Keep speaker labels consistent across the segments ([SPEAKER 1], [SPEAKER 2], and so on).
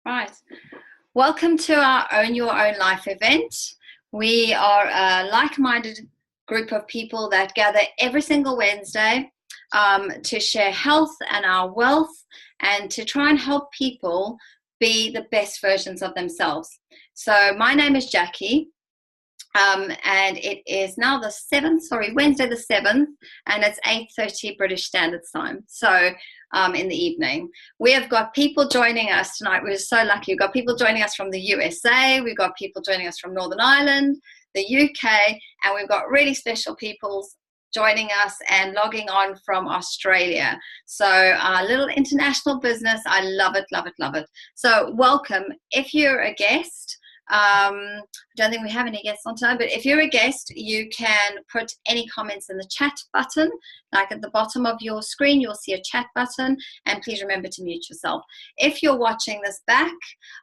[SPEAKER 1] Right. Welcome to our Own Your Own Life event. We are a like-minded group of people that gather every single Wednesday to share health and our wealth and to try and help people be the best versions of themselves. So my name is Jackie. And it is now Wednesday the 7th, and it's 8:30 British Standard Time. So in the evening, we have got people joining us tonight. We're so lucky. We've got people joining us from the USA. We've got people joining us from Northern Ireland, the UK, and we've got really special people joining us and logging on from Australia. So our little international business. I love it, love it, love it. So welcome. If you're a guest, I don't think we have any guests on time, but if you're a guest, you can put any comments in the chat button. Like at the bottom of your screen, you'll see a chat button, and please remember to mute yourself. If you're watching this back,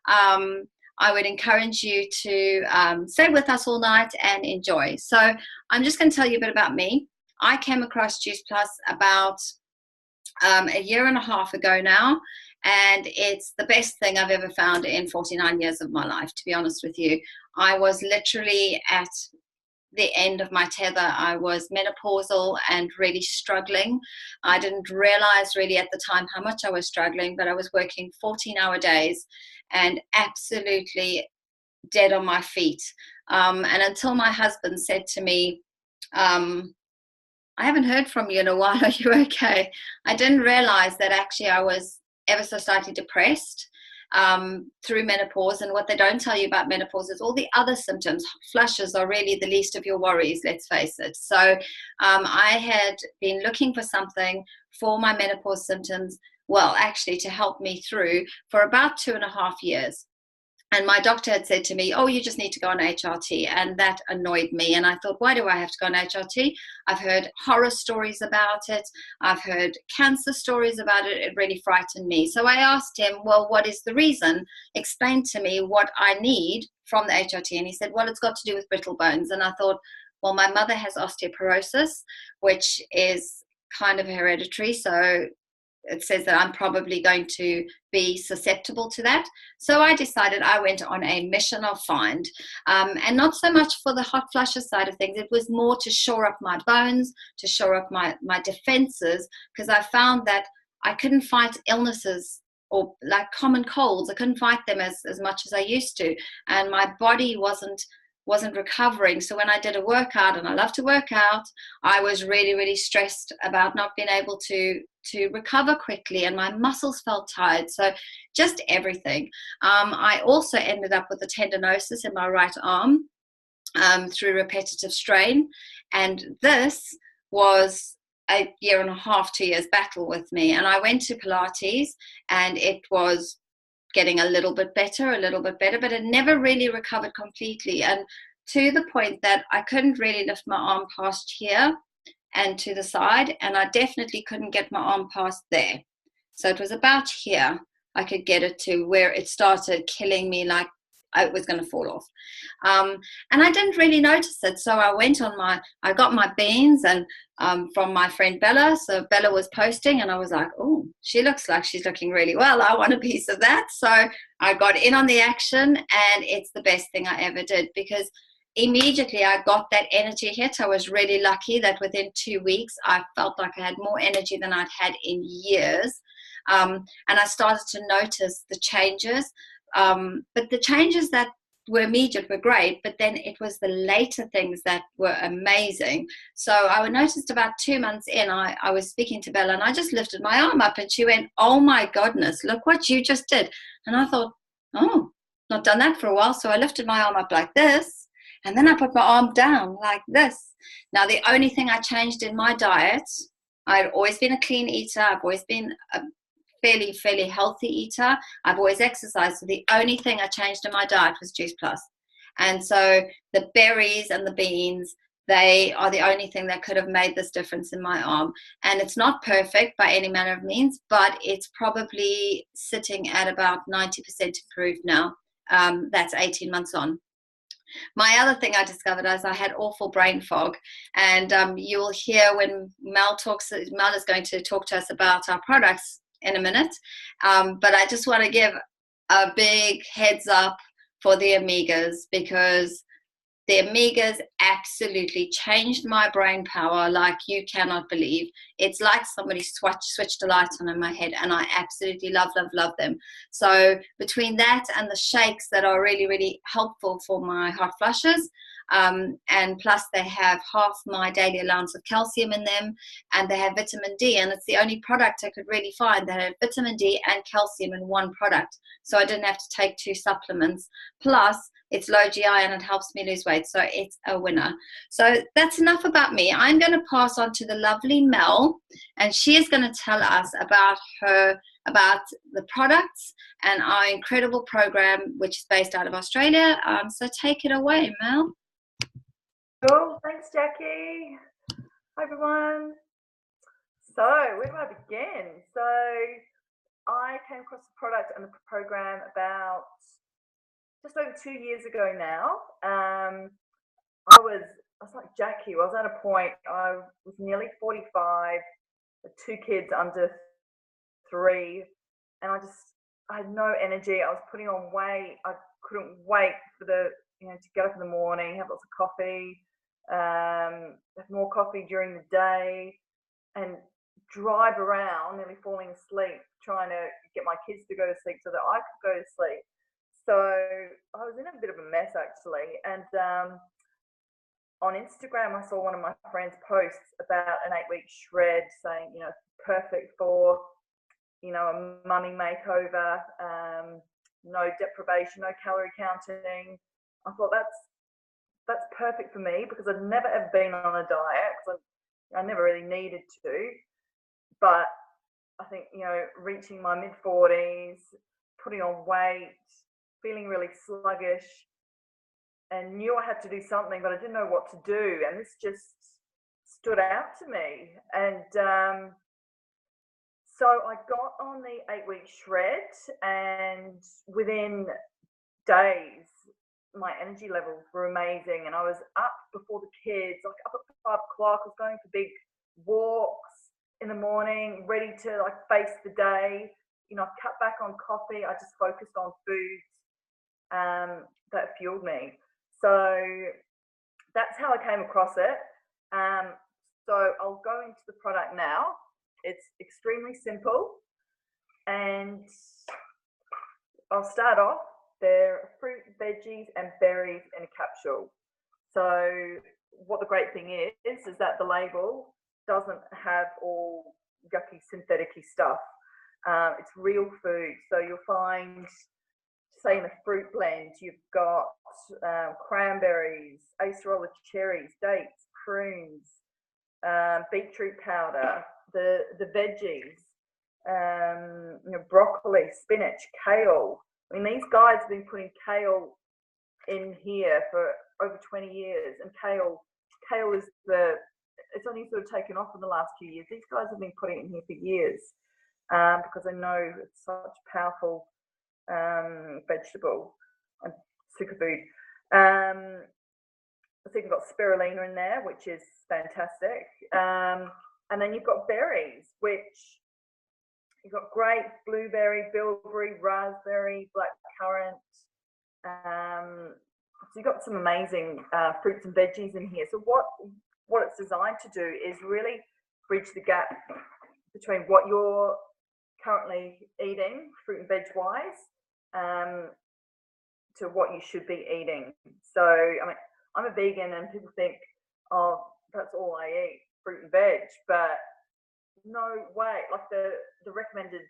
[SPEAKER 1] I would encourage you to stay with us all night and enjoy. So I'm just going to tell you a bit about me. I came across Juice Plus about a year and a half ago now, and it's the best thing I've ever found in 49 years of my life, to be honest with you. I was literally at the end of my tether. I was menopausal and really struggling. I didn't realize really at the time how much I was struggling, but I was working 14-hour days and absolutely dead on my feet. And until my husband said to me, I haven't heard from you in a while. Are you okay? I didn't realize that actually I was ever so slightly depressed through menopause. And what they don't tell you about menopause is all the other symptoms. Flushes are really the least of your worries, let's face it. So I had been looking for something for my menopause symptoms, well, actually to help me through for about 2.5 years. And my doctor had said to me, oh, you just need to go on HRT. And that annoyed me. And I thought, why do I have to go on HRT? I've heard horror stories about it. I've heard cancer stories about it. It really frightened me. So I asked him, well, what is the reason? Explain to me what I need from the HRT. And he said, well, it's got to do with brittle bones. And I thought, well, my mother has osteoporosis, which is kind of hereditary. So it says that I'm probably going to be susceptible to that. So I decided I went on a mission of find, and not so much for the hot flushes side of things. It was more to shore up my bones, to shore up my defenses, because I found that I couldn't fight illnesses or like common colds. I couldn't fight them as much as I used to, and my body wasn't recovering. So when I did a workout, and I love to work out, I was really, really stressed about not being able to recover quickly, and my muscles felt tired. So just everything. I also ended up with a tendinosis in my right arm through repetitive strain, and this was a 1.5 to 2 years battle with me. And I went to Pilates, and it was getting a little bit better, but it never really recovered completely. And to the point that I couldn't really lift my arm past here and to the side, and I definitely couldn't get my arm past there. So it was about here I could get it to where it started killing me, like I was going to fall off. And I didn't really notice it. So I got my beans and from my friend Bella. So Bella was posting, and I was like, oh, she looks like she's looking really well. I want a piece of that. So I got in on the action, and it's the best thing I ever did, because immediately I got that energy hit. I was really lucky that within 2 weeks, I felt like I had more energy than I'd had in years. And I started to notice the changes. But the changes that were immediate were great, but then it was the later things that were amazing. So I noticed about 2 months in, I was speaking to Bella, and I just lifted my arm up, and she went, oh my goodness, look what you just did. And I thought, oh, not done that for a while. So I lifted my arm up like this, and then I put my arm down like this. Now, the only thing I changed in my diet, I'd always been a clean eater. I've always been a fairly healthy eater. I've always exercised. So the only thing I changed in my diet was Juice Plus. And so the berries and the beans, they are the only thing that could have made this difference in my arm. And it's not perfect by any manner of means, but it's probably sitting at about 90% improved now. That's 18 months on. My other thing I discovered is I had awful brain fog, and you'll hear when Mel is going to talk to us about our products in a minute, but I just want to give a big heads up for the omegas, because the omegas absolutely changed my brain power like you cannot believe. It's like somebody switched a light on in my head, and I absolutely love them. So between that and the shakes that are really, really helpful for my hot flushes, and plus they have half my daily allowance of calcium in them, and they have vitamin D, and it's the only product I could really find that had vitamin D and calcium in one product, so I didn't have to take 2 supplements. Plus it's low GI and it helps me lose weight, so it's a winner. So that's enough about me. I'm going to pass on to the lovely Mel, and she is going to tell us about the products and our incredible program, which is based out of Australia. So take it away, Mel.
[SPEAKER 2] Cool. Thanks, Jackie. Hi, everyone. So where do I begin? So I came across the product and the program about just over 2 years ago now. I was like Jackie. I was at a point, I was nearly 45, with 2 kids under 3, and I had no energy. I was putting on weight. I couldn't wait for to get up in the morning, have lots of coffee, have more coffee during the day, and drive around, nearly falling asleep, trying to get my kids to go to sleep so that I could go to sleep. So I was in a bit of a mess, actually. And on Instagram, I saw one of my friends' posts about an 8-week shred, saying, perfect for, a mummy makeover, no deprivation, no calorie counting. I thought that's perfect for me, because I'd never ever been on a diet, because I never really needed to. But I think, reaching my mid-40s, putting on weight, feeling really sluggish, and knew I had to do something, but I didn't know what to do. And this just stood out to me. And so I got on the 8-week shred, and within days, my energy levels were amazing. And I was up before the kids, like up at 5 o'clock. I was going for big walks in the morning, ready to face the day. I cut back on coffee. I just focused on foods that fueled me. So that's how I came across it. So I'll go into the product now. It's extremely simple, and I'll start off. There are fruit, veggies, and berries in a capsule. So what the great thing is that the label doesn't have all yucky synthetic-y stuff. It's real food. So you'll find, say, in a fruit blend, you've got cranberries, acerola cherries, dates, prunes, beetroot powder, the veggies, broccoli, spinach, kale. I mean, these guys have been putting kale in here for over 20 years, and kale is it's only sort of taken off in the last few years. These guys have been putting it in here for years, because I know it's such a powerful vegetable and superfood. So you've got spirulina in there, which is fantastic. And then you've got berries, which you've got grape, blueberry, bilberry, raspberry, blackcurrant. So you've got some amazing fruits and veggies in here. So what it's designed to do is really bridge the gap between what you're currently eating, fruit and veg wise, to what you should be eating. So, I mean, I'm a vegan, and people think, oh, that's all I eat, fruit and veg, but no way. Like the recommended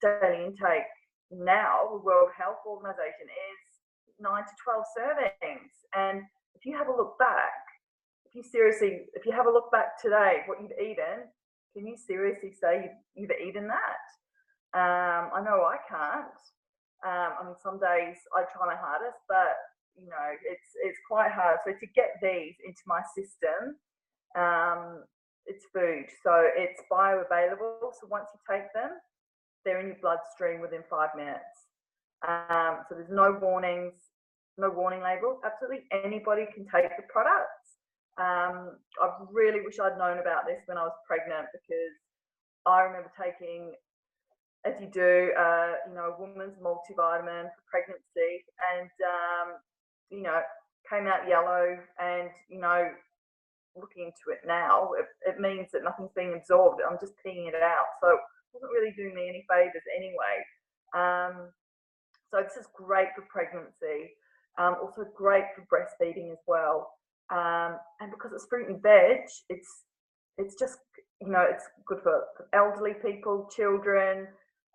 [SPEAKER 2] daily intake now, the World Health Organization, is 9 to 12 servings. And if you have a look back, if you have a look back today, what you've eaten, can you seriously say you've eaten that? I know I can't. I mean, some days I try my hardest, but it's quite hard. So to get these into my system, it's food. So it's bioavailable. So once you take them, they're in your bloodstream within 5 minutes. So there's no warnings, no warning labels. Absolutely anybody can take the products. I really wish I'd known about this when I was pregnant, because I remember taking as you do, a woman's multivitamin for pregnancy, and came out yellow, and looking into it now, it means that nothing's being absorbed. I'm just peeing it out, so it wasn't really doing me any favors anyway. So this is great for pregnancy, also great for breastfeeding as well. And because it's fruit and veg, it's just it's good for elderly people, children.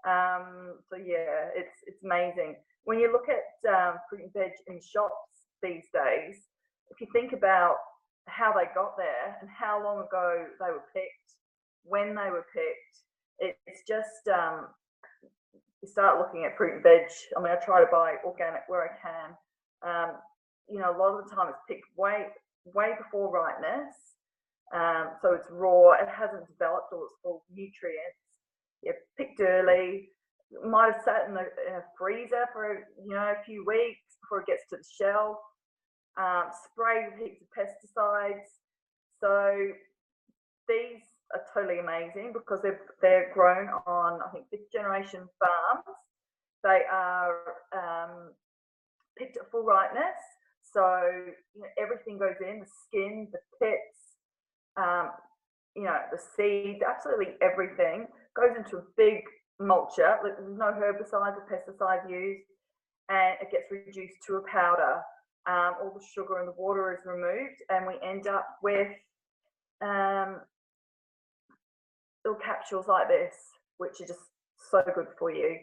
[SPEAKER 2] So yeah, it's amazing. When you look at fruit and veg in shops these days, if you think about how they got there and how long ago they were picked, when they were picked, it's just you start looking at fruit and veg. I mean, I try to buy organic where I can. A lot of the time it's picked way before ripeness. So it's raw, it hasn't developed all its full nutrients. Picked early, might have sat in a freezer for a few weeks before it gets to the shelf. Sprayed with heaps of pesticides. So these are totally amazing because they're grown on, I think, 5th generation farms. They are picked at full ripeness, so everything goes in: the skin, the pits, the seeds, absolutely everything goes into a big mulcher. There's no herbicides or pesticides used, and it gets reduced to a powder. All the sugar and the water is removed, and we end up with little capsules like this, which are just so good for you.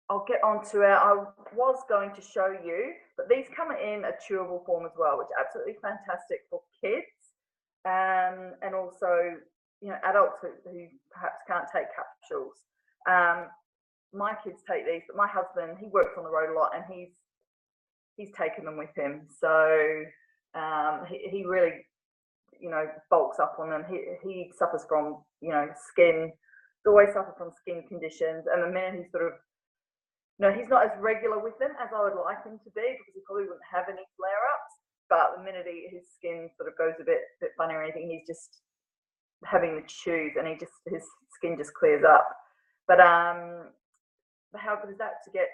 [SPEAKER 2] I'll get on to it. I was going to show you, but these come in a chewable form as well, which is absolutely fantastic for kids, and also adults who perhaps can't take capsules. My kids take these, but my husband, he works on the road a lot, and he's taken them with him. So he really bulks up on them. He suffers from skin. He's always suffered from skin conditions, and the minute he sort of he's not as regular with them as I would like him to be, because he probably wouldn't have any flare-ups. But the minute his skin sort of goes a bit funny or anything, he's just having the chews, and his skin just clears up. But how good is that to get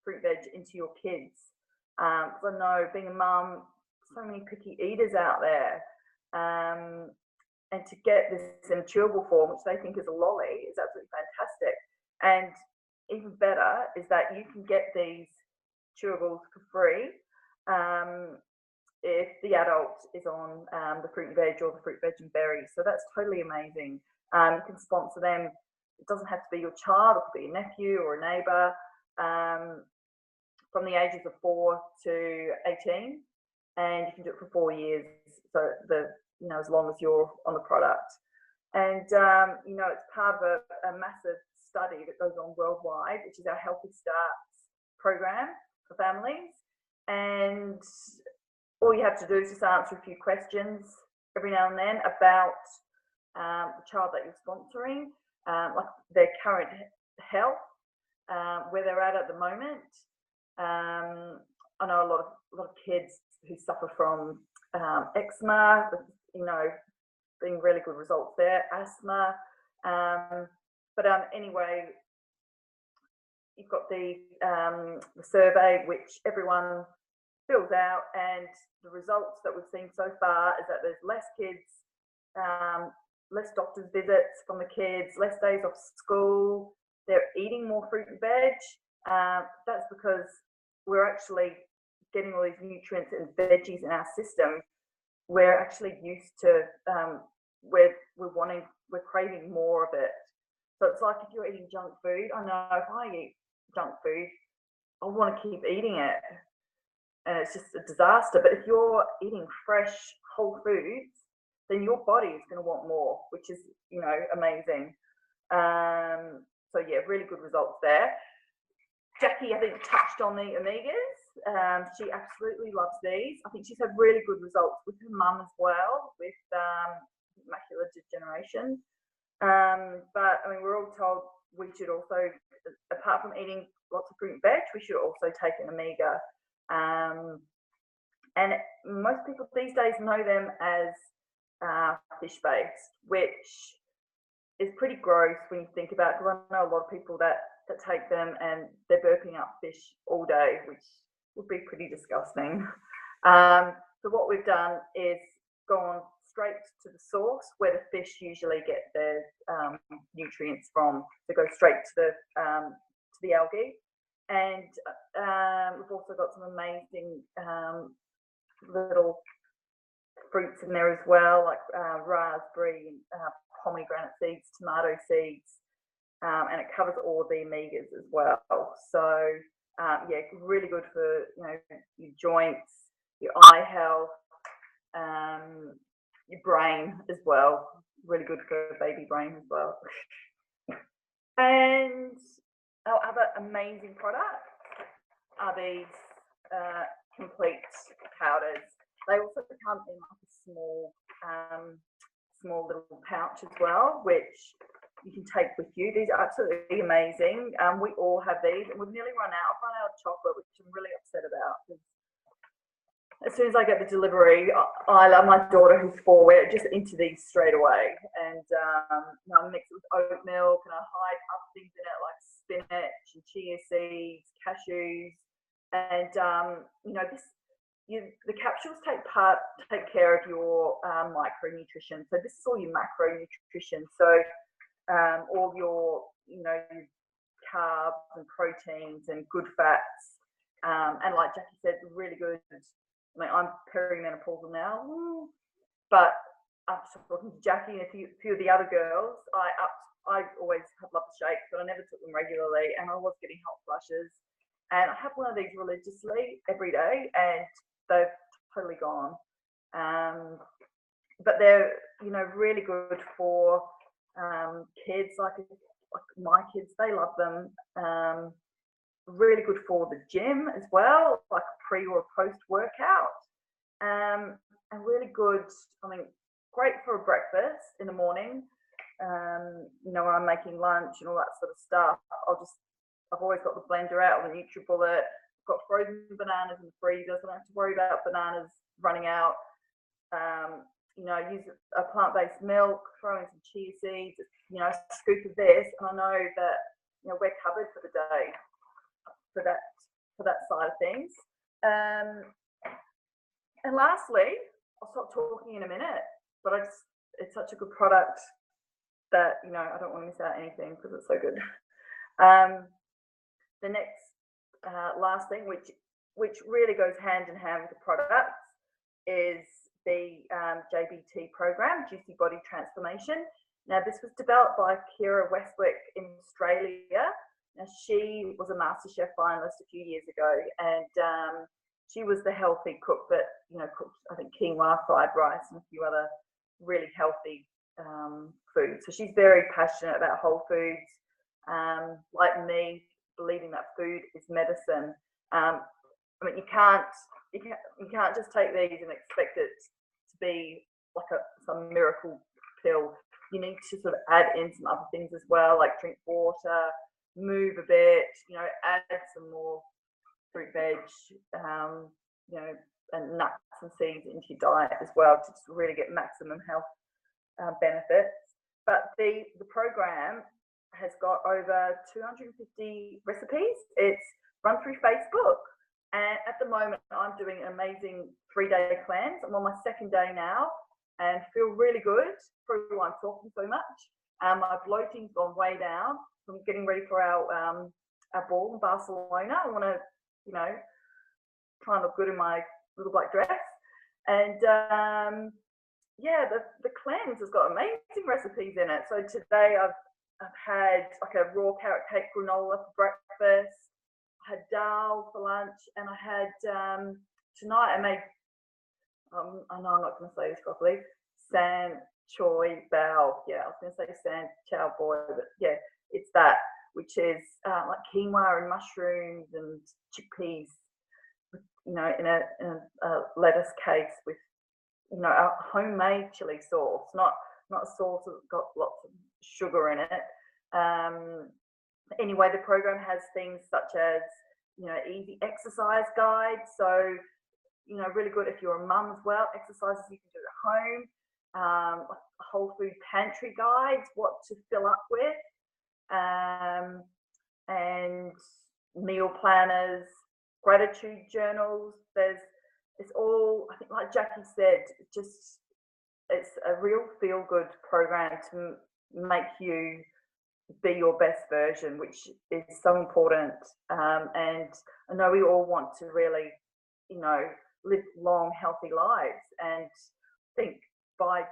[SPEAKER 2] fruit veg into your kids? Because I know, being a mum, so many picky eaters out there, and to get this in a chewable form, which they think is a lolly, is absolutely fantastic. And even better is that you can get these chewables for free if the adult is on the fruit and veg or the fruit, veg and berries. So that's totally amazing. You can sponsor them. It doesn't have to be your child, it could be a nephew or a neighbour, from the ages of 4 to 18, and you can do it for 4 years, so as long as you're on the product. And it's part of a massive study that goes on worldwide, which is our Healthy Starts program for families. And all you have to do is just answer a few questions every now and then about the child that you're sponsoring, like their current health, where they're at the moment. I know a lot of kids who suffer from eczema, being really good results there, asthma. But anyway, you've got the survey, which everyone fills out, and the results that we've seen so far is that there's less kids, less doctor's visits from the kids, less days off school. They're eating more fruit and veg. That's because we're actually getting all these nutrients and veggies in our system. We're actually used to we're craving more of it. So it's like if you're eating junk food. I know if I eat junk food, I want to keep eating it, and it's just a disaster. But if you're eating fresh, whole foods, then your body is going to want more, which is amazing. So yeah, really good results there. Jackie, I think, touched on the omegas. She absolutely loves these. I think she's had really good results with her mum as well, with macular degeneration. But I mean, we're all told we should also, apart from eating lots of fruit and veg, we should also take an omega. And most people these days know them as fish-based, which is pretty gross when you think about it, because I know a lot of people that take them and they're burping up fish all day, which would be pretty disgusting. So what we've done is gone straight to the source where the fish usually get their nutrients from. So go straight to the algae, and we've also got some amazing little fruits in there as well, like raspberry, pomegranate seeds, tomato seeds, and it covers all the omegas as well. So yeah, really good for your joints, your eye health, your brain as well. Really good for baby brain as well. And our other amazing products are these complete powders. They also come in like a small little pouch as well, which you can take with you. These are absolutely amazing. We all have these, and we've nearly run out. I've run out of chocolate, which I'm really upset about. As soon as I get the delivery, I love my daughter who's 4. We're just into these straight away, and I mix it with oat milk, and I hide other things in it like spinach and chia seeds, cashews, and the capsules take care of your micronutrition. So this is all your macronutrition. So all your your carbs and proteins and good fats, and like Jackie said, really good. I mean, I'm perimenopausal now, but after talking to Jackie and a few of the other girls, I always have loved the shakes, but I never took them regularly, and I was getting hot flushes. And I have one of these religiously every day, and they've totally gone. But they're really good for kids, like my kids. They love them. Really good for the gym as well, like a pre or a post workout, and really good. I mean, great for a breakfast in the morning. When I'm making lunch and all that sort of stuff, I've always got the blender out, or the NutriBullet. I've got frozen bananas in the freezer, so I don't have to worry about bananas running out. Use a plant-based milk, throw in some chia seeds, a scoop of this, and I know that we're covered for the day. For that side of things. And lastly, I'll stop talking in a minute, but it's such a good product that I don't want to miss out anything because it's so good. The next last thing, which really goes hand in hand with the products, is the JBT program, Juicy Body Transformation. Now, this was developed by Kira Westwick in Australia. Now, she was a MasterChef finalist a few years ago, and she was the healthy cook that cooked, I think, quinoa, fried rice, and a few other really healthy foods. So she's very passionate about whole foods, like me, believing that food is medicine. I mean, you can't just take these and expect it to be like some miracle pill. You need to sort of add in some other things as well, like drink water, move a bit, add some more fruit, veg, and nuts and seeds into your diet as well to just really get maximum health benefits. But the program has got over 250 recipes. It's run through Facebook, and at the moment I'm doing an amazing 3-day cleanse. I'm on my 2nd day now and feel really good. Probably why I'm talking so much. My bloating's gone way down. I'm getting ready for our ball in Barcelona. I want to, try and look good in my little black dress. And the cleanse has got amazing recipes in it. So today I've had like a raw carrot cake granola for breakfast. I had dal for lunch, and I had tonight I made. I know I'm not going to say this properly. San choy bao. Yeah, I was going to say san chow boy, but yeah, it's that, which is like quinoa and mushrooms and chickpeas, in a lettuce case with, a homemade chili sauce, not a sauce that's got lots of sugar in it. Anyway, the program has things such as, easy exercise guides. So, really good if you're a mum as well, exercises you can do at home. whole food pantry guides, what to fill up with, and meal planners, gratitude journals. It's all, I think, like Jackie said, just it's a real feel-good program to make you be your best version, which is so important. And I know we all want to really, live long, healthy lives. And I think by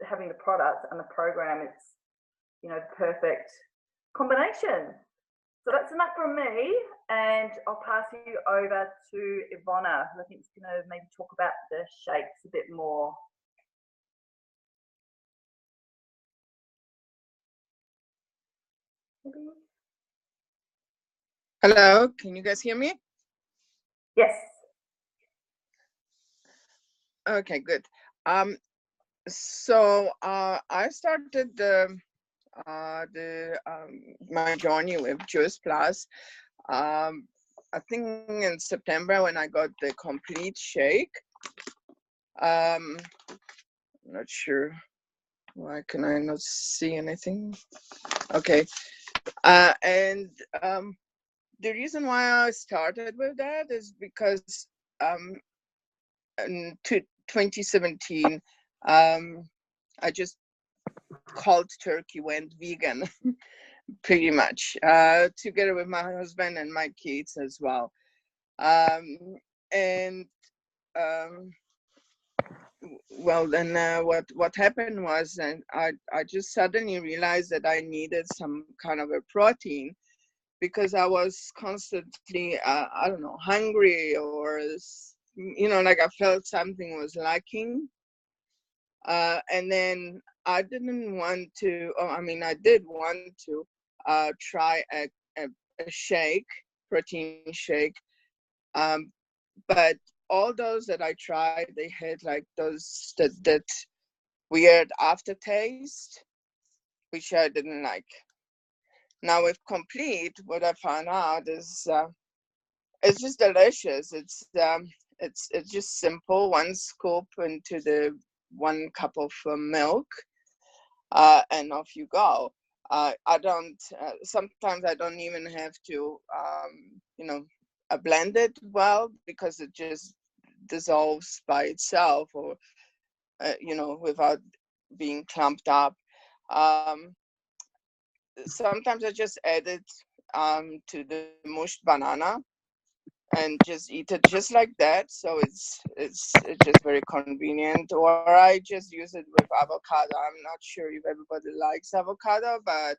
[SPEAKER 2] having the product and the program, it's, the perfect combination. So that's enough from me, and I'll pass you over to Ivona, who I think is going to maybe talk about the shakes a bit more.
[SPEAKER 3] Hello, can you guys hear me?
[SPEAKER 2] Yes.
[SPEAKER 3] Okay, good. So I started my journey with Juice Plus. I think in September when I got the complete shake. I'm not sure. Why can I not see anything? Okay. And the reason why I started with that is because in 2017, I just cold turkey went vegan, pretty much, together with my husband and my kids as well. And well, then what happened was, and I just suddenly realized that I needed some kind of a protein, because I was constantly, I don't know, hungry, or, like I felt something was lacking. And then I didn't want to, I did want to try a shake, protein shake. But all those that I tried, they had like that weird aftertaste, which I didn't like. Now with Complete, what I found out is it's just delicious. It's just simple. One scoop into the 1 cup of milk, and off you go. I don't. Sometimes I don't even have to, blend it well, because it just dissolves by itself, or without being clumped up. Sometimes I just add it to the mushed banana and just eat it just like that. So it's just very convenient. Or I just use it with avocado. I'm not sure if everybody likes avocado, but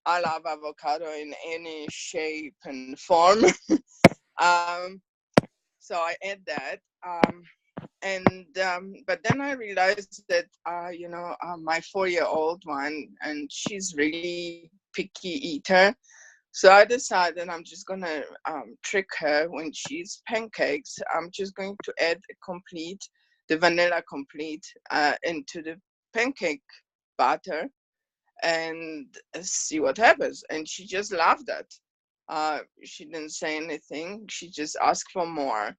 [SPEAKER 3] I love avocado in any shape and form. So I add that. But then I realized that my 4-year-old one, and she's really picky eater. So I decided I'm just gonna trick her. When she eats pancakes, I'm just going to add the vanilla complete into the pancake batter, and see what happens. And she just loved it. She didn't say anything. She just asked for more.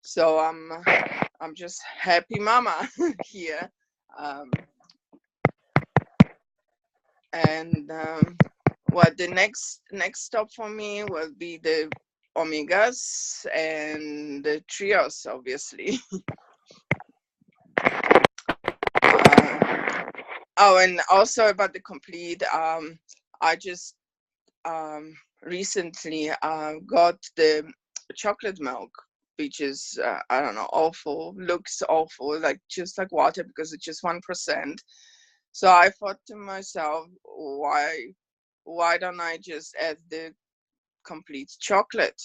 [SPEAKER 3] So I'm just happy mama here. And what the next stop for me will be the omegas and the trios, obviously. And also about the complete, I just recently got the chocolate milk, which is I don't know, awful, looks awful, like just like water, because it's just 1%. So I thought to myself, why don't I just add the complete chocolate?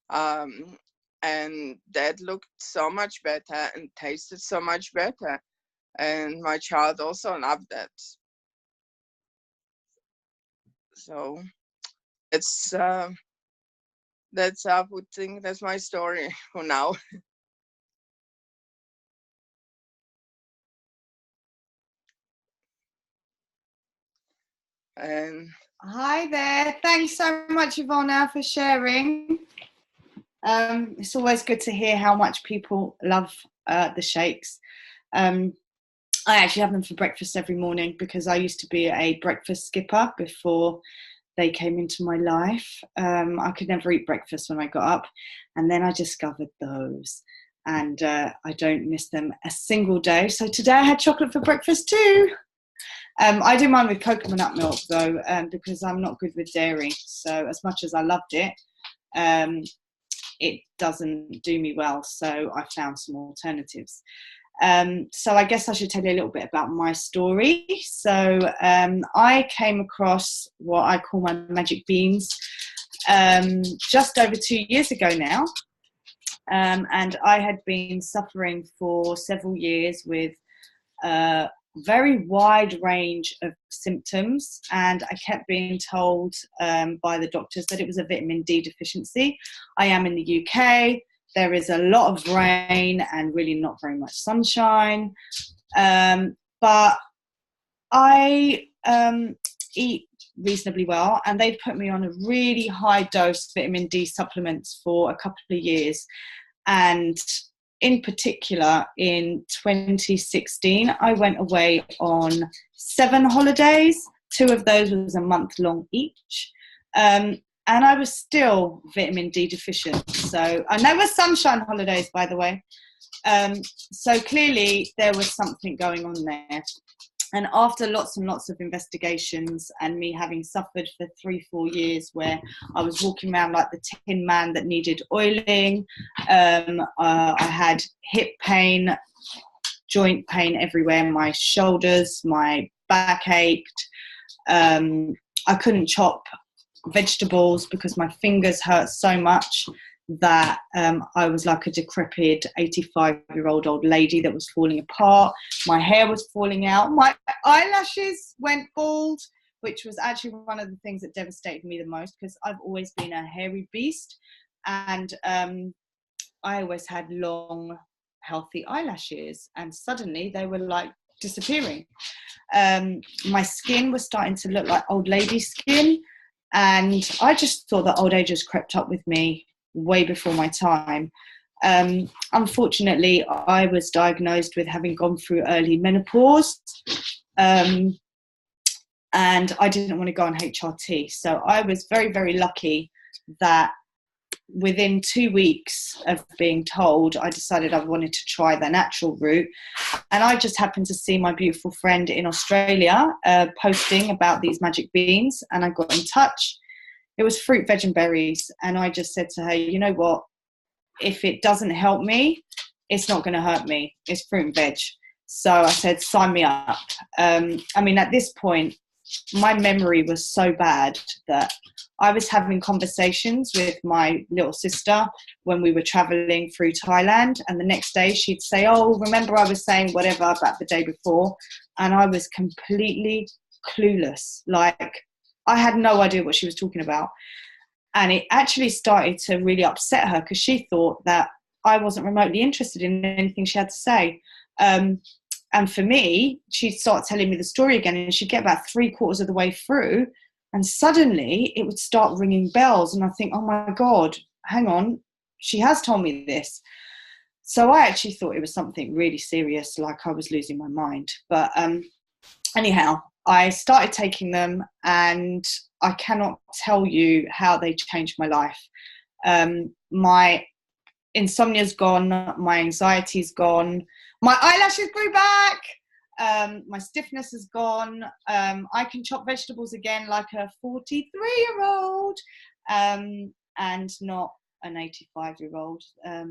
[SPEAKER 3] And that looked so much better and tasted so much better, and my child also loved that. So it's that's, I would think, that's my story for now. And
[SPEAKER 1] hi there. Thanks so much, Ivona, for sharing. It's always good to hear how much people love the shakes.
[SPEAKER 4] I actually have them for breakfast every morning because I used to be a breakfast skipper before they came into my life. I could never eat breakfast when I got up, and then I discovered those, and I don't miss them a single day. So today I had chocolate for breakfast too. I do mine with coconut milk though, because I'm not good with dairy. So as much as I loved it, it doesn't do me well. So I found some alternatives. So I guess I should tell you a little bit about my story. So I came across what I call my magic beans just over 2 years ago now. And I had been suffering for several years with a very wide range of symptoms, and I kept being told by the doctors that it was a vitamin D deficiency. I am in the UK. There is a lot of rain and really not very much sunshine. But I eat reasonably well, and they've put me on a really high dose vitamin D supplements for a couple of years. And in particular, in 2016, I went away on 7 holidays. 2 of those was a month long each. And I was still vitamin D deficient. So, and they were sunshine holidays, by the way. So clearly there was something going on there. And after lots and lots of investigations and me having suffered for 3-4 years where I was walking around like the Tin Man that needed oiling, I had hip pain, joint pain everywhere, my shoulders, my back ached. I couldn't chop vegetables because my fingers hurt so much that I was like a decrepit 85-year-old old lady that was falling apart. My hair was falling out. My eyelashes went bald, which was actually one of the things that devastated me the most because I've always been a hairy beast, and I always had long, healthy eyelashes, and suddenly they were like disappearing. My skin was starting to look like old lady skin, and I just thought that old age has crept up with me way before my time. Unfortunately, I was diagnosed with having gone through early menopause, and I didn't want to go on HRT. So I was very, very lucky that within 2 weeks of being told, I decided I wanted to try the natural route. And I just happened to see my beautiful friend in Australia posting about these magic beans, and I got in touch. It was fruit, veg and berries, and I just said to her, you know what, if it doesn't help me, it's not going to hurt me. It's fruit and veg. So I said, sign me up. I mean, at this point, my memory was so bad that I was having conversations with my little sister when we were traveling through Thailand, and the next day she'd say, oh, remember I was saying whatever about the day before, and I was completely clueless. Like, I had no idea what she was talking about. And it actually started to really upset her because she thought that I wasn't remotely interested in anything she had to say. And for me, she'd start telling me the story again, and she'd get about 3/4 of the way through, and suddenly it would start ringing bells. And I think, oh my God, hang on, she has told me this. So I actually thought it was something really serious, like I was losing my mind. But anyhow, I started taking them, and I cannot tell you how they changed my life. My insomnia's gone, my anxiety's gone, my eyelashes grew back, my stiffness is gone. I can chop vegetables again like a 43-year-old, and not an 85-year-old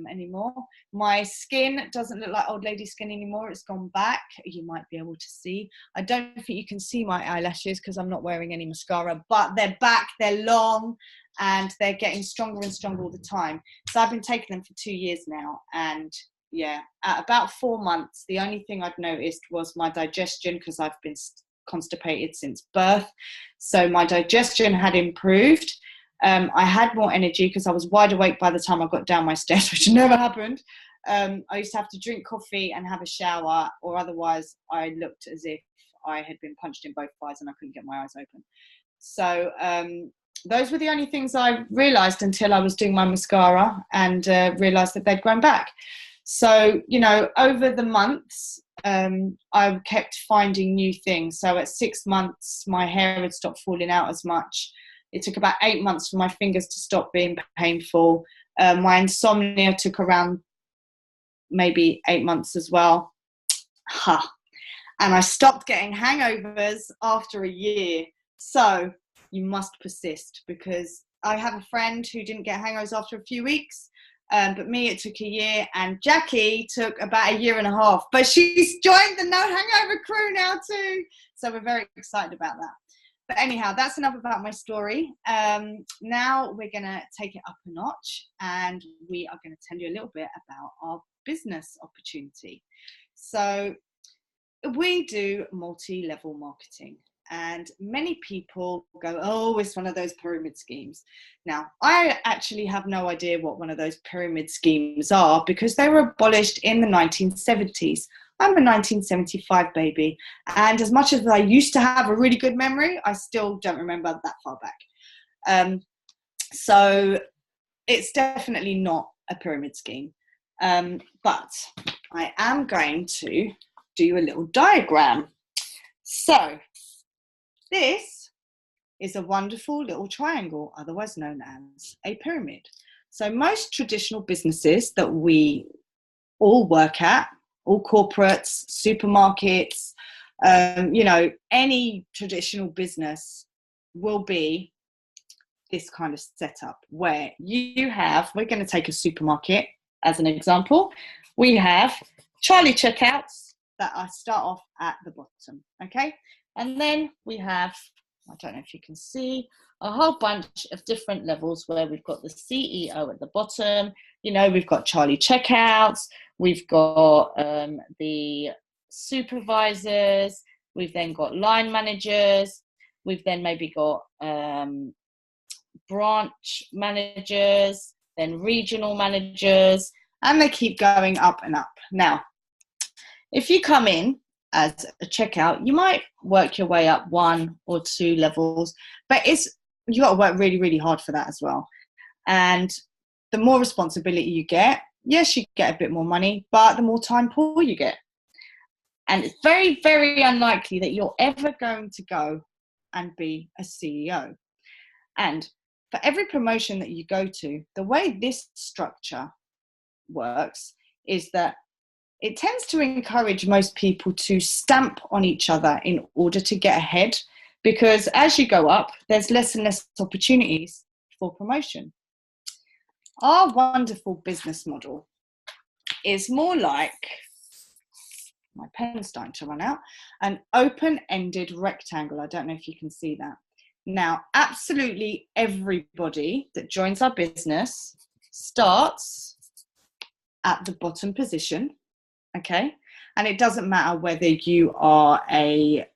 [SPEAKER 4] anymore. My skin doesn't look like old lady skin anymore. It's gone back. You might be able to see. I don't think you can see my eyelashes because I'm not wearing any mascara, but they're back, they're long, and they're getting stronger and stronger all the time. So I've been taking them for 2 years now, and yeah, at about 4 months, the only thing I'd noticed was my digestion, because I've been constipated since birth. So my digestion had improved. I had more energy because I was wide awake by the time I got down my stairs, which never happened. I used to have to drink coffee and have a shower, or otherwise I looked as if I had been punched in both eyes and I couldn't get my eyes open. So those were the only things I realised until I was doing my mascara and realised that they'd grown back. So, you know, over the months, I kept finding new things. So at 6 months, my hair had stopped falling out as much. It took about 8 months for my fingers to stop being painful. My insomnia took around maybe 8 months as well. And I stopped getting hangovers after a year. So you must persist, because I have a friend who didn't get hangovers after a few weeks. But me, it took a year, and Jackie took about a year and a half. But she's joined the No Hangover crew now too. So we're very excited about that. But anyhow, that's enough about my story. Now we're going to take it up a notch, and we are going to tell you a little bit about our business opportunity. So we do multi-level marketing, and many people go, oh, it's one of those pyramid schemes. Now, I actually have no idea what one of those pyramid schemes are, because they were abolished in the 1970s. I'm a 1975 baby, and as much as I used to have a really good memory, I still don't remember that far back. So it's definitely not a pyramid scheme. But I am going to do a little diagram. So this is a wonderful little triangle, otherwise known as a pyramid. So most traditional businesses that we all work at, all corporates, supermarkets, any traditional business will be this kind of setup where we're going to take a supermarket as an example. We have Charlie checkouts that I start off at the bottom, okay? And then we have, I don't know if you can see, a whole bunch of different levels where we've got the CEO at the bottom. We've got Charlie checkouts, we've got the supervisors, we've then got line managers, we've then maybe got branch managers, then regional managers, and they keep going up and up. Now, if you come in as a checkout, you might work your way up 1 or 2 levels, but you got to work really, really hard for that as well. And the more responsibility you get, yes, you get a bit more money, but the more time poor you get. And it's very, very unlikely that you're ever going to go and be a CEO. And for every promotion that you go to, the way this structure works is that it tends to encourage most people to stamp on each other in order to get ahead, because as you go up, there's less and less opportunities for promotion. Our wonderful business model is more like, my pen's starting to run out, an open-ended rectangle. I don't know if you can see that. Now, absolutely everybody that joins our business starts at the bottom position, okay? And it doesn't matter whether you are a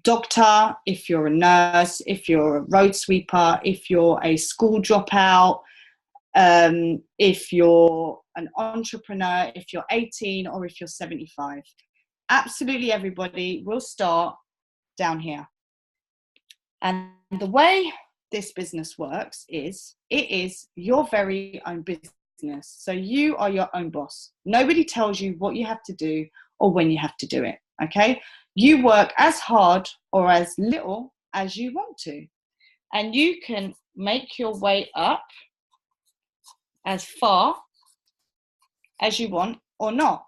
[SPEAKER 4] doctor, if you're a nurse, if you're a road sweeper, if you're a school dropout, if you're an entrepreneur, if you're 18 or if you're 75. Absolutely everybody will start down here. And the way this business works is it is your very own business. So you are your own boss. Nobody tells you what you have to do or when you have to do it, okay? You work as hard or as little as you want to. And you can make your way up as far as you want or not.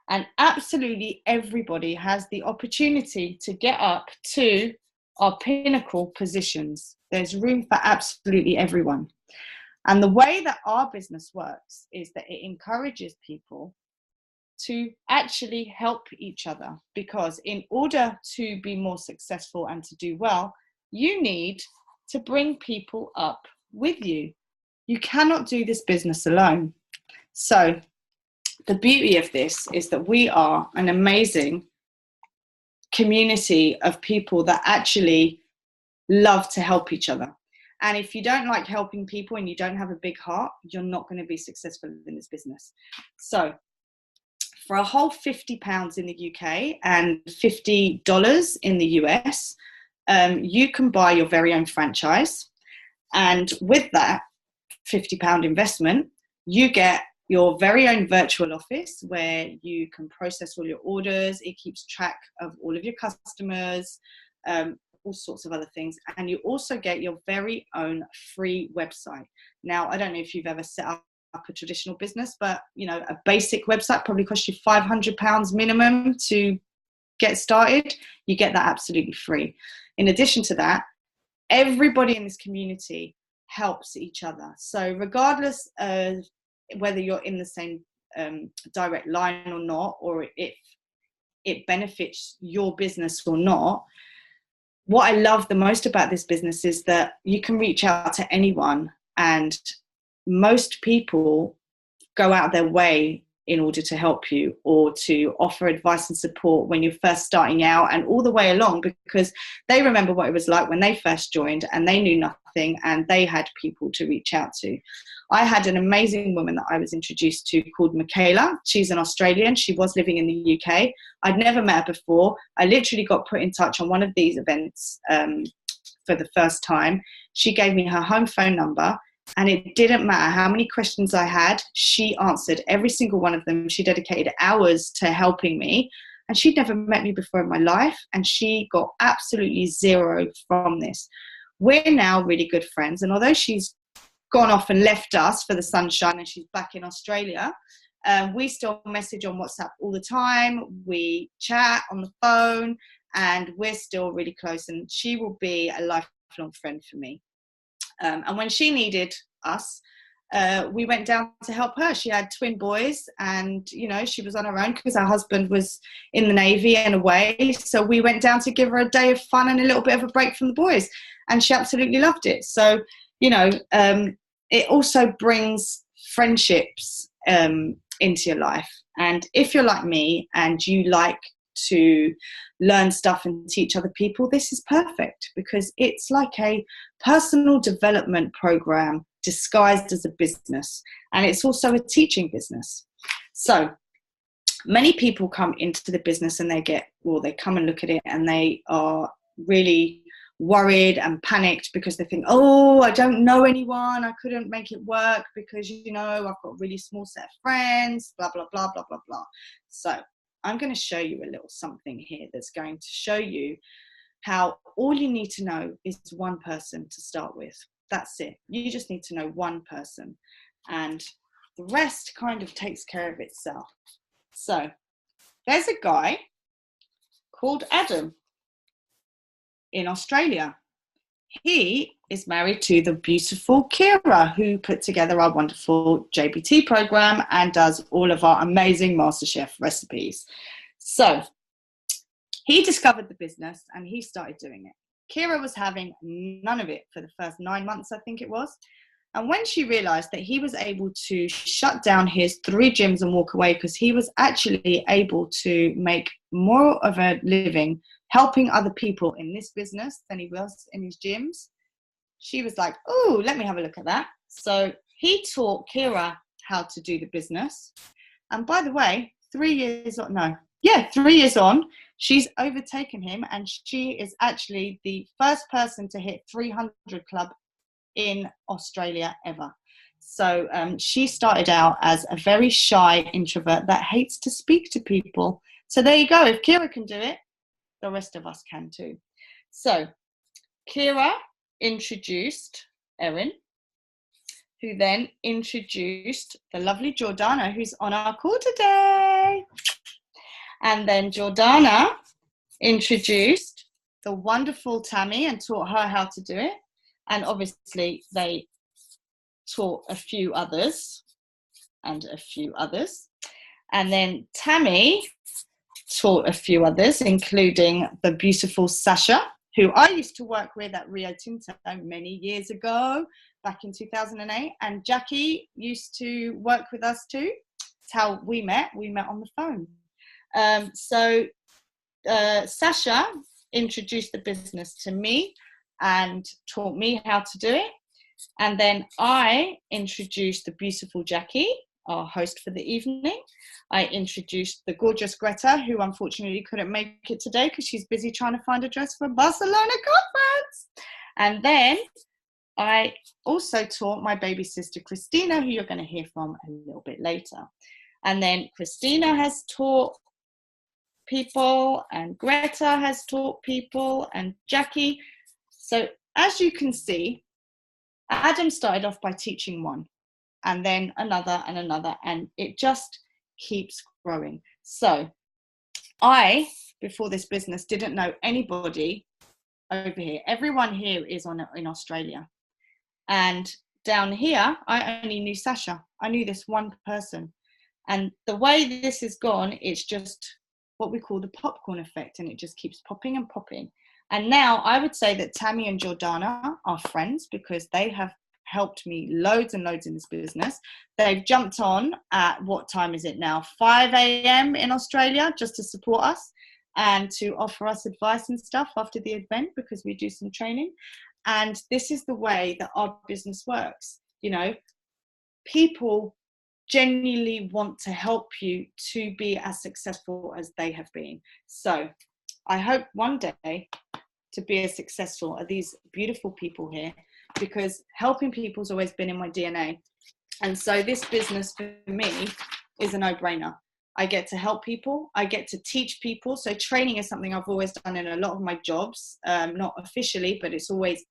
[SPEAKER 4] And absolutely everybody has the opportunity to get up to our pinnacle positions. There's room for absolutely everyone. And the way that our business works is that it encourages people to actually help each other, because in order to be more successful and to do well, you need to bring people up with you. You cannot do this business alone. So the beauty of this is that we are an amazing community of people that actually love to help each other. And if you don't like helping people and you don't have a big heart, you're not going to be successful in this business. So for a whole £50 in the UK and $50 in the US, you can buy your very own franchise. And with that £50 investment, you get your very own virtual office where you can process all your orders. It keeps track of all of your customers, all sorts of other things. And you also get your very own free website. Now, I don't know if you've ever set up a traditional business, but you know, a basic website probably costs you £500 minimum to get started. You get that absolutely free. In addition to that, everybody in this community helps each other. So regardless of whether you're in the same direct line or not, or if it benefits your business or not, what I love the most about this business is that you can reach out to anyone, and most people go out of their way in order to help you or to offer advice and support when you're first starting out and all the way along, because they remember what it was like when they first joined and they knew nothing and they had people to reach out to. I had an amazing woman that I was introduced to called Michaela. She's an Australian. She was living in the UK. I'd never met her before. I literally got put in touch on one of these events for the first time. She gave me her home phone number. And it didn't matter how many questions I had, she answered every single one of them. She dedicated hours to helping me. And she'd never met me before in my life. And she got absolutely zero from this. We're now really good friends. And although she's gone off and left us for the sunshine and she's back in Australia, we still message on WhatsApp all the time. We chat on the phone and we're still really close. And she will be a lifelong friend for me. And when she needed us, we went down to help her. She had twin boys and, you know, she was on her own because her husband was in the Navy and away. So we went down to give her a day of fun and a little bit of a break from the boys. And she absolutely loved it. So, you know, it also brings friendships into your life. And if you're like me and you like to learn stuff and teach other people, this is perfect because it's like a personal development program disguised as a business, and it's also a teaching business. So many people come into the business and they come and look at it and they are really worried and panicked because they think, oh, I don't know anyone, I couldn't make it work because, you know, I've got a really small set of friends, blah blah blah blah blah blah. So I'm going to show you a little something here that's going to show you how all you need to know is one person to start with. That's it. You just need to know one person and the rest kind of takes care of itself. So there's a guy called Adam in Australia. He is married to the beautiful Kira, who put together our wonderful JBT program and does all of our amazing MasterChef recipes. So he discovered the business and he started doing it. Kira was having none of it for the first 9 months, I think it was. And when she realized that he was able to shut down his 3 gyms and walk away because he was actually able to make more of a living helping other people in this business than he was in his gyms, she was like, oh, let me have a look at that. So he taught Kira how to do the business. And by the way, 3 years on, she's overtaken him and she is actually the first person to hit 300 club in Australia ever. So she started out as a very shy introvert that hates to speak to people. So there you go. If Kira can do it, the rest of us can too. So Kira introduced Erin, who then introduced the lovely Jordana, who's on our call today. And then Jordana introduced the wonderful Tammy and taught her how to do it. And obviously they taught a few others and a few others. And then Tammy taught a few others, including the beautiful Sasha, who I used to work with at Rio Tinto many years ago, back in 2008. And Jackie used to work with us too. That's how we met. We met on the phone. So Sasha introduced the business to me and taught me how to do it. And then I introduced the beautiful Jackie, our host for the evening. I introduced the gorgeous Greta, who unfortunately couldn't make it today because she's busy trying to find a dress for a Barcelona conference. And then I also taught my baby sister Christina, who you're going to hear from a little bit later. And then Christina has taught people, and Greta has taught people, and Jackie. So as you can see, Adam started off by teaching one, and then another and another, and it just keeps growing. So I, before this business, didn't know anybody over here. Everyone here is in Australia. And down here, I only knew Sasha. I knew this one person. And the way this has gone, it's just what we call the popcorn effect, and it just keeps popping and popping. And now I would say that Tammy and Jordana are friends because they have helped me loads and loads in this business. They've jumped on at, what time is it now? 5 a.m. in Australia, just to support us and to offer us advice and stuff after the event, because we do some training. And this is the way that our business works. You know, people genuinely want to help you to be as successful as they have been. So I hope one day to be as successful as these beautiful people here, because helping people has always been in my DNA. And so this business for me is a no-brainer. I get to help people. I get to teach people. So training is something I've always done in a lot of my jobs, not officially, but it's always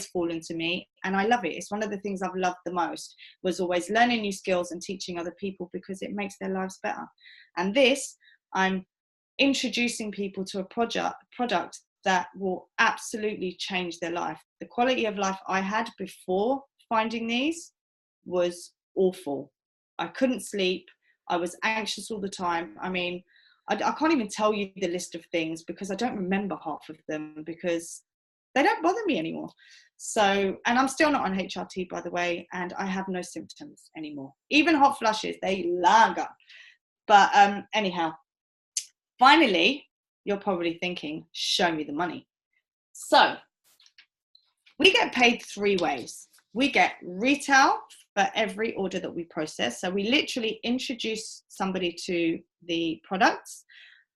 [SPEAKER 4] fallen to me. And I love it. It's one of the things I've loved the most, was always learning new skills and teaching other people, because it makes their lives better. And this, I'm introducing people to a product that will absolutely change their life. The quality of life I had before finding these was awful. I couldn't sleep. I was anxious all the time. I mean, I can't even tell you the list of things, because I don't remember half of them, because they don't bother me anymore. So, and I'm still not on HRT, by the way, and I have no symptoms anymore. Even hot flushes, they linger. But anyhow, finally, you're probably thinking, show me the money. So we get paid 3 ways. We get retail for every order that we process. So we literally introduce somebody to the products,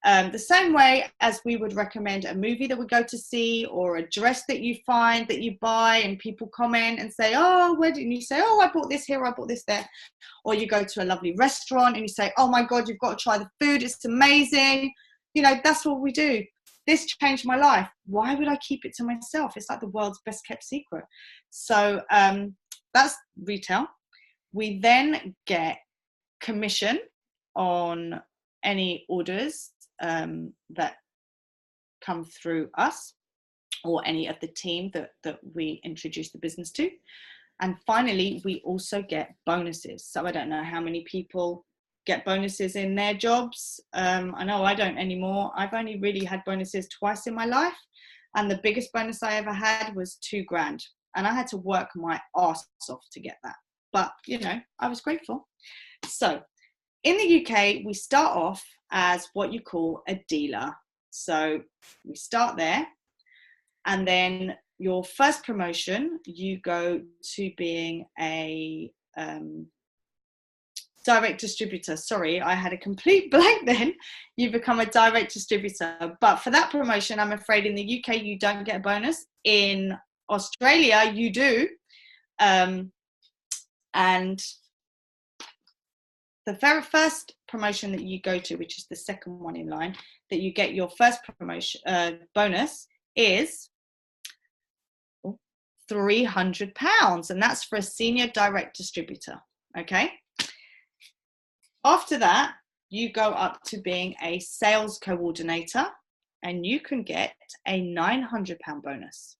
[SPEAKER 4] the same way as we would recommend a movie that we go to see, or a dress that you find that you buy and people comment and say, oh, where did you say, oh, I bought this here, I bought this there. Or you go to a lovely restaurant and you say, oh my God, you've got to try the food, it's amazing. You know, that's what we do. This changed my life. Why would I keep it to myself? It's like the world's best kept secret. So that's retail. We then get commission on any orders that come through us, or any of the team that we introduce the business to. And finally, we also get bonuses. So I don't know how many people get bonuses in their jobs. I know I don't anymore. I've only really had bonuses twice in my life. And the biggest bonus I ever had was $2,000. And I had to work my ass off to get that. But, you know, I was grateful. So in the UK, we start off as what you call a dealer. So we start there. And then your first promotion, you go to being a direct distributor. Sorry, I had a complete blank then. You become a direct distributor. But for that promotion, I'm afraid in the UK, you don't get a bonus. In Australia, you do. And the very first promotion that you go to, which is the second one in line, that you get your first promotion bonus, is £300, and that's for a senior direct distributor. Okay. After that, you go up to being a sales coordinator, and you can get a £900 bonus.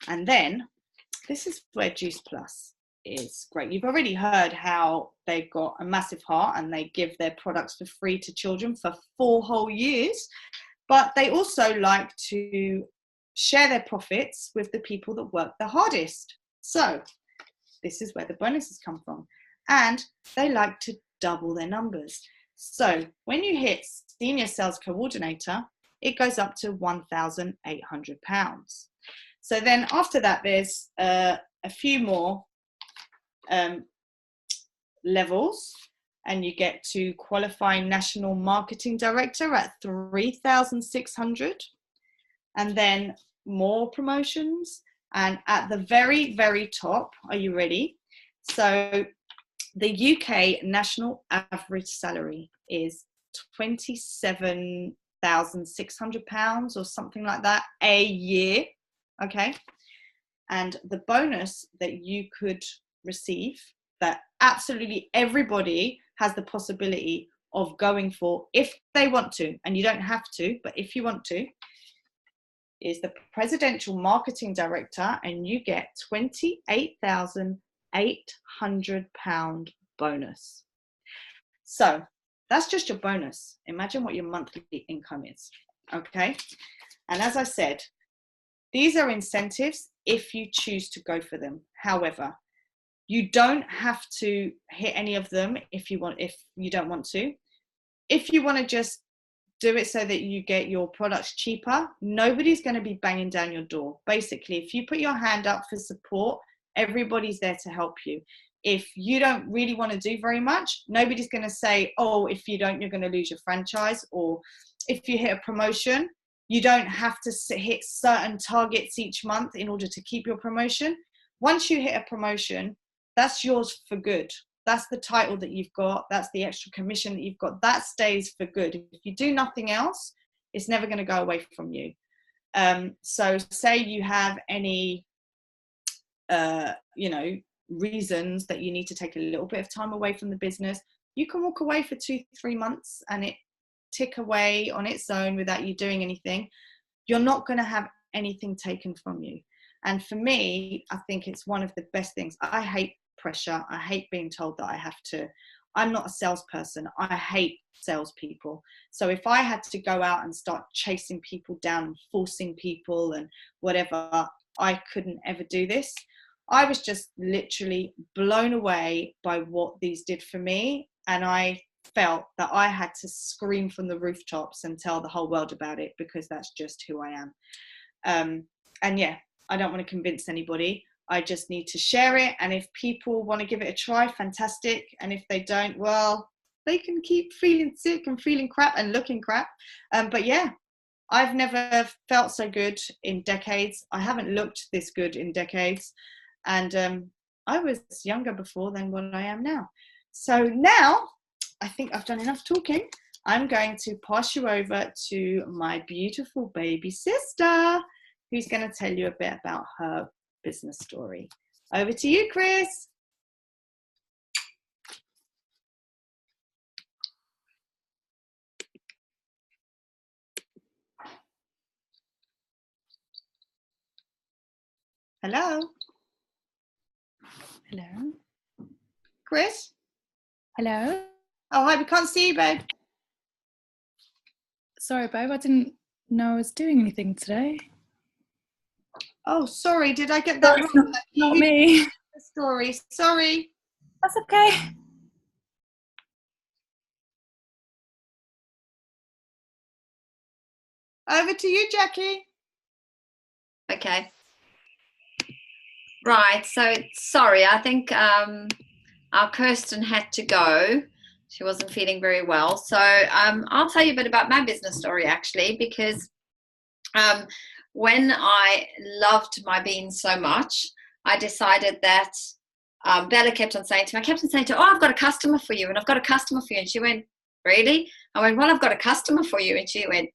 [SPEAKER 4] And then this is where Juice Plus is great. You've already heard how they've got a massive heart and they give their products for free to children for 4 whole years, but they also like to share their profits with the people that work the hardest. So this is where the bonuses come from, and they like to double their numbers. So when you hit senior sales coordinator, it goes up to £1,800. So then after that, there's a few more levels, and you get to qualifying national marketing director at 3,600, and then more promotions And at the very, very top, are you ready? So the UK national average salary is £27,600 or something like that a year. Okay. And the bonus that you could receive, that absolutely everybody has the possibility of going for if they want to, and you don't have to, but if you want to, is the presidential marketing director, and you get £28,800 bonus. So that's just your bonus. Imagine what your monthly income is. Okay. And as I said, these are incentives if you choose to go for them. However, you don't have to hit any of them if you don't want to. If you want to just do it so that you get your products cheaper, nobody's going to be banging down your door. Basically, if you put your hand up for support, everybody's there to help you. If you don't really want to do very much, nobody's going to say, oh, if you don't, you're going to lose your franchise. Or if you hit a promotion, you don't have to hit certain targets each month in order to keep your promotion. Once you hit a promotion, that's yours for good. That's the title that you've got. That's the extra commission that you've got. That stays for good. If you do nothing else, it's never going to go away from you. So say you have any, reasons that you need to take a little bit of time away from the business, you can walk away for 2-3 months and it tick away on its own without you doing anything. You're not going to have anything taken from you. And for me, I think it's one of the best things. I hate pressure. I hate being told that I have to. I'm not a salesperson. I hate salespeople. So if I had to go out and start chasing people down and forcing people and whatever, I couldn't ever do this. I was just literally blown away by what these did for me. And I felt that I had to scream from the rooftops and tell the whole world about it, because that's just who I am. And yeah, I don't want to convince anybody. I just need to share it. And if people want to give it a try, fantastic. And if they don't, well, they can keep feeling sick and feeling crap and looking crap. But yeah, I've never felt so good in decades. I haven't looked this good in decades. And I was younger before than what I am now. So now I think I've done enough talking. I'm going to pass you over to my beautiful baby sister, who's going to tell you a bit about her business story. Over to you, Chris. Hello.
[SPEAKER 5] Hello.
[SPEAKER 4] Chris?
[SPEAKER 5] Hello.
[SPEAKER 4] Oh, hi, we can't see you, babe.
[SPEAKER 5] Sorry, babe, I didn't know I was doing anything today.
[SPEAKER 4] Oh, sorry, did I get that
[SPEAKER 5] Sorry,
[SPEAKER 4] wrong?
[SPEAKER 5] not me.
[SPEAKER 4] Story, sorry.
[SPEAKER 5] That's okay.
[SPEAKER 4] Over to you, Jackie.
[SPEAKER 1] Okay. Right, so sorry, I think our Kirsten had to go. She wasn't feeling very well. So I'll tell you a bit about my business story, actually, because when I loved my beans so much, I decided that Bella kept on saying to me, oh, I've got a customer for you, and I've got a customer for you. And she went, really? I went, well, I've got a customer for you. And she went,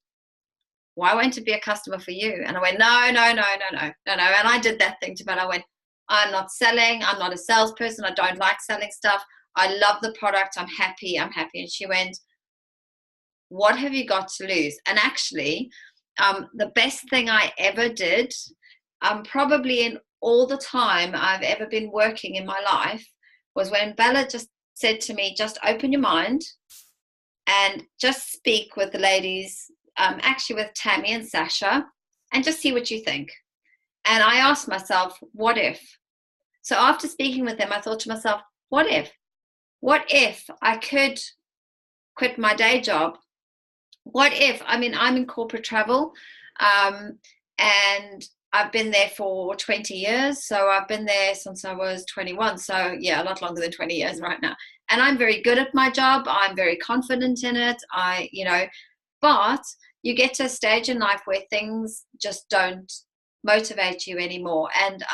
[SPEAKER 1] why won't it be a customer for you? And I went, no. And I did that thing to Bella. I went, I'm not selling. I'm not a salesperson. I don't like selling stuff. I love the product. I'm happy. And she went, what have you got to lose? And actually, the best thing I ever did, probably in all the time I've ever been working in my life, was when Bella just said to me, just open your mind and just speak with the ladies, actually with Tammy and Sasha, and just see what you think. And I asked myself, what if? So after speaking with them, I thought to myself, what if? What if I could quit my day job? What if, I mean, I'm in corporate travel, and I've been there for 20 years. So I've been there since I was 21. So yeah, a lot longer than 20 years right now. And I'm very good at my job. I'm very confident in it. But you get to a stage in life where things just don't motivate you anymore. And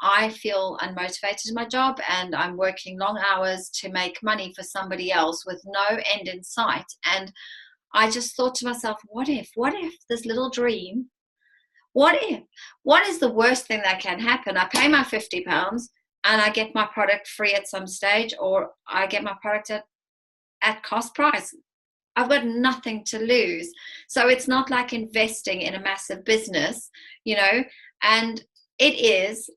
[SPEAKER 1] I feel unmotivated in my job, and I'm working long hours to make money for somebody else with no end in sight. And I just thought to myself, what if this little dream, what is the worst thing that can happen? I pay my £50 and I get my product free at some stage, or I get my product at cost price. I've got nothing to lose. So it's not like investing in a massive business, you know, and it is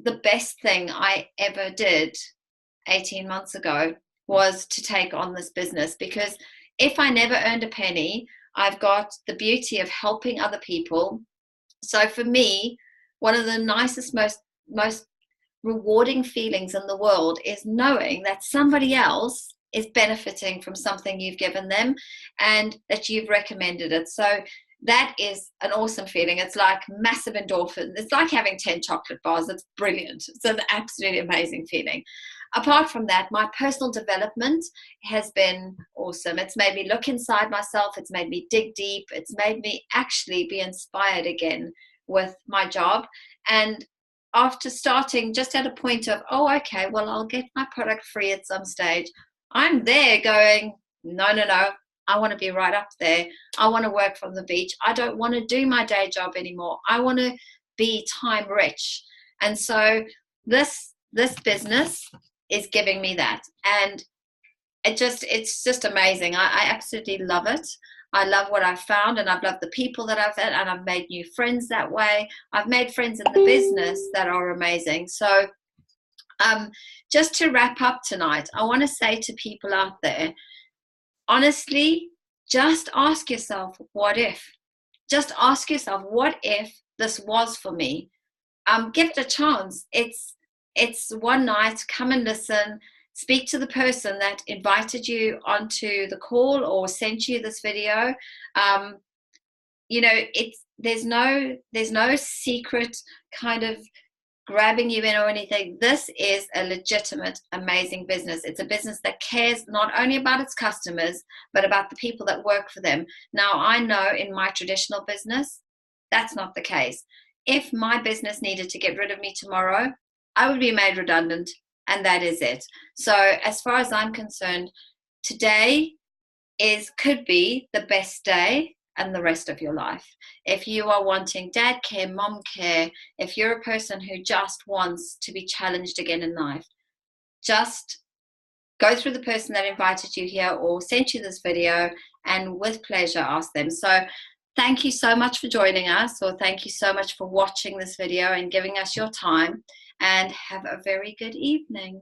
[SPEAKER 1] the best thing I ever did 18 months ago, was to take on this business, because if I never earned a penny, I've got the beauty of helping other people. So for me, one of the nicest, most rewarding feelings in the world is knowing that somebody else is benefiting from something you've given them and that you've recommended it. So that is an awesome feeling. It's like massive endorphin. It's like having 10 chocolate bars. It's brilliant. It's an absolutely amazing feeling. Apart from that, my personal development has been awesome. It's made me look inside myself. It's made me dig deep. It's made me actually be inspired again with my job. And after starting just at a point of, oh, okay, well, I'll get my product free at some stage, I'm there going, no, I want to be right up there. I want to work from the beach. I don't want to do my day job anymore. I want to be time rich. And so this business is giving me that. And it's just amazing. I absolutely love it. I love what I've found, and I've loved the people that I've met, and I've made new friends that way. I've made friends in the business that are amazing. So just to wrap up tonight, I want to say to people out there, honestly, just ask yourself, what if? Just ask yourself, what if this was for me? Give it a chance. It's one night. Come and listen. Speak to the person that invited you onto the call or sent you this video. You know, there's no secret kind of grabbing you in or anything. This is a legitimate, amazing business. It's a business that cares not only about its customers, but about the people that work for them. Now, I know in my traditional business, that's not the case. If my business needed to get rid of me tomorrow, I would be made redundant, and that is it. So as far as I'm concerned, today could be the best day and the rest of your life. If you are wanting dad care, mom care, if you're a person who just wants to be challenged again in life, just go through the person that invited you here or sent you this video, and with pleasure ask them. So thank you so much for joining us, or thank you so much for watching this video and giving us your time, and have a very good evening.